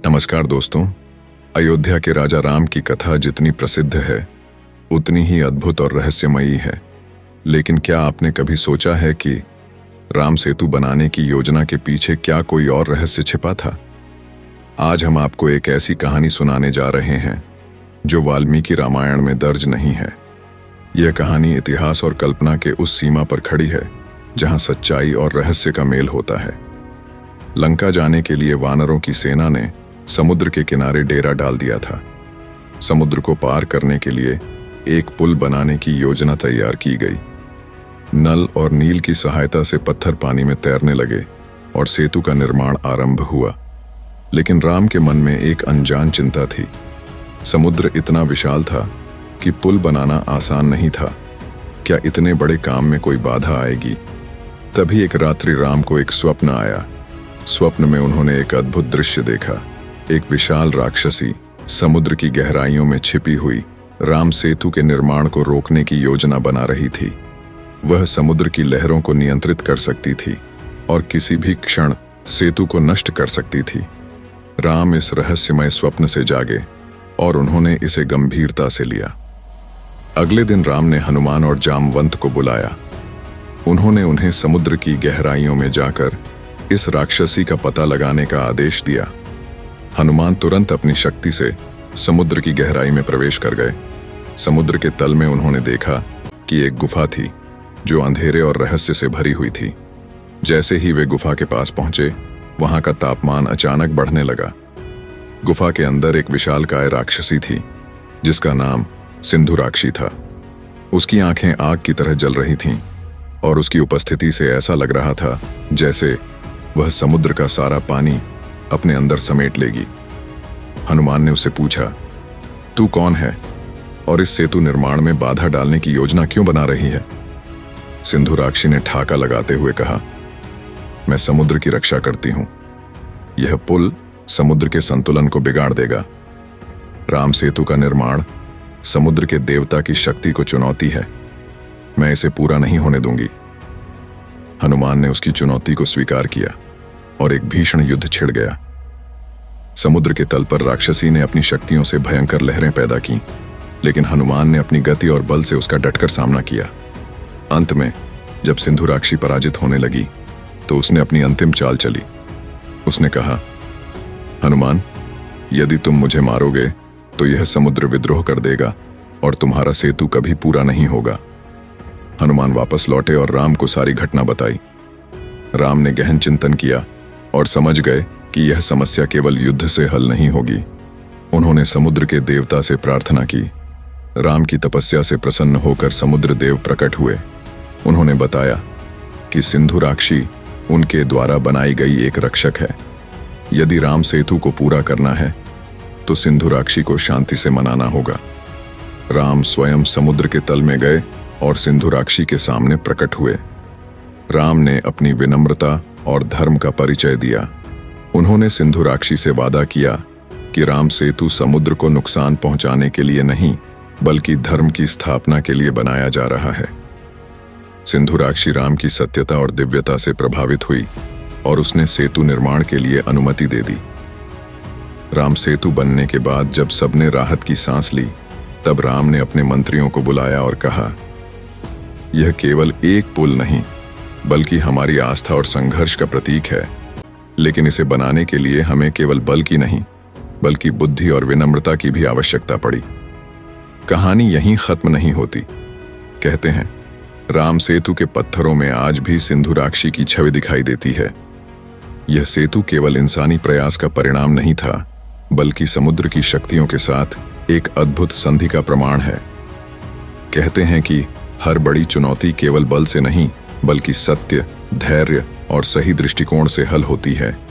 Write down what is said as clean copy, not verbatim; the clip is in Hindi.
नमस्कार दोस्तों। अयोध्या के राजा राम की कथा जितनी प्रसिद्ध है उतनी ही अद्भुत और रहस्यमयी है। लेकिन क्या आपने कभी सोचा है कि राम सेतु बनाने की योजना के पीछे क्या कोई और रहस्य छिपा था? आज हम आपको एक ऐसी कहानी सुनाने जा रहे हैं जो वाल्मीकि रामायण में दर्ज नहीं है। यह कहानी इतिहास और कल्पना के उस सीमा पर खड़ी है जहां सच्चाई और रहस्य का मेल होता है। लंका जाने के लिए वानरों की सेना ने समुद्र के किनारे डेरा डाल दिया था। समुद्र को पार करने के लिए एक पुल बनाने की योजना तैयार की गई। नल और नील की सहायता से पत्थर पानी में तैरने लगे और सेतु का निर्माण आरंभ हुआ। लेकिन राम के मन में एक अनजान चिंता थी। समुद्र इतना विशाल था कि पुल बनाना आसान नहीं था। क्या इतने बड़े काम में कोई बाधा आएगी? तभी एक रात्रि राम को एक स्वप्न आया। स्वप्न में उन्होंने एक अद्भुत दृश्य देखा। एक विशाल राक्षसी समुद्र की गहराइयों में छिपी हुई राम सेतु के निर्माण को रोकने की योजना बना रही थी। वह समुद्र की लहरों को नियंत्रित कर सकती थी और किसी भी क्षण सेतु को नष्ट कर सकती थी। राम इस रहस्यमय स्वप्न से जागे और उन्होंने इसे गंभीरता से लिया। अगले दिन राम ने हनुमान और जामवंत को बुलाया। उन्होंने उन्हें समुद्र की गहराइयों में जाकर इस राक्षसी का पता लगाने का आदेश दिया। हनुमान तुरंत अपनी शक्ति से समुद्र की गहराई में प्रवेश कर गए। समुद्र के तल में उन्होंने देखा कि एक गुफा थी जो अंधेरे और रहस्य से भरी हुई थी। जैसे ही वे गुफा के पास पहुंचे, वहां का तापमान अचानक बढ़ने लगा। गुफा के अंदर एक विशालकाय राक्षसी थी जिसका नाम सिंधुराक्षी था। उसकी आंखें आग की तरह जल रही थीं और उसकी उपस्थिति से ऐसा लग रहा था जैसे वह समुद्र का सारा पानी अपने अंदर समेट लेगी। हनुमान ने उससे पूछा, तू कौन है और इस सेतु निर्माण में बाधा डालने की योजना क्यों बना रही है? सिंधुराक्षी ने ठाका लगाते हुए कहा, मैं समुद्र की रक्षा करती हूं। यह पुल समुद्र के संतुलन को बिगाड़ देगा। राम सेतु का निर्माण समुद्र के देवता की शक्ति को चुनौती है। मैं इसे पूरा नहीं होने दूंगी। हनुमान ने उसकी चुनौती को स्वीकार किया और एक भीषण युद्ध छिड़ गया। समुद्र के तल पर राक्षसी ने अपनी शक्तियों से भयंकर लहरें पैदा की, लेकिन हनुमान ने अपनी गति और बल से उसका डटकर सामना किया। अंत में जब सिंधुराक्षी पराजित होने लगी तो उसने अपनी अंतिम चाल चली। उसने कहा, हनुमान, यदि तुम मुझे मारोगे तो यह समुद्र विद्रोह कर देगा और तुम्हारा सेतु कभी पूरा नहीं होगा। हनुमान वापस लौटे और राम को सारी घटना बताई। राम ने गहन चिंतन किया और समझ गए कि यह समस्या केवल युद्ध से हल नहीं होगी। उन्होंने समुद्र के देवता से प्रार्थना की। राम की तपस्या से प्रसन्न होकर समुद्र देव प्रकट हुए। उन्होंने बताया कि सिंधुराक्षी उनके द्वारा बनाई गई एक रक्षक है। यदि राम सेतु को पूरा करना है तो सिंधुराक्षी को शांति से मनाना होगा। राम स्वयं समुद्र के तल में गए और सिंधुराक्षी के सामने प्रकट हुए। राम ने अपनी विनम्रता और धर्म का परिचय दिया। उन्होंने सिंधुराक्षी से वादा किया कि राम सेतु समुद्र को नुकसान पहुंचाने के लिए नहीं बल्कि धर्म की स्थापना के लिए बनाया जा रहा है। सिंधुराक्षी राम की सत्यता और दिव्यता से प्रभावित हुई और उसने सेतु निर्माण के लिए अनुमति दे दी। राम सेतु बनने के बाद जब सबने राहत की सांस ली, तब राम ने अपने मंत्रियों को बुलाया और कहा, यह केवल एक पुल नहीं बल्कि हमारी आस्था और संघर्ष का प्रतीक है। लेकिन इसे बनाने के लिए हमें केवल बल की नहीं बल्कि बुद्धि और विनम्रता की भी आवश्यकता पड़ी। कहानी यहीं खत्म नहीं होती। कहते हैं, राम सेतु के पत्थरों में आज भी सिंधुराक्षी की छवि दिखाई देती है। यह सेतु केवल इंसानी प्रयास का परिणाम नहीं था बल्कि समुद्र की शक्तियों के साथ एक अद्भुत संधि का प्रमाण है। कहते हैं कि हर बड़ी चुनौती केवल बल से नहीं बल्कि सत्य, धैर्य और सही दृष्टिकोण से हल होती है।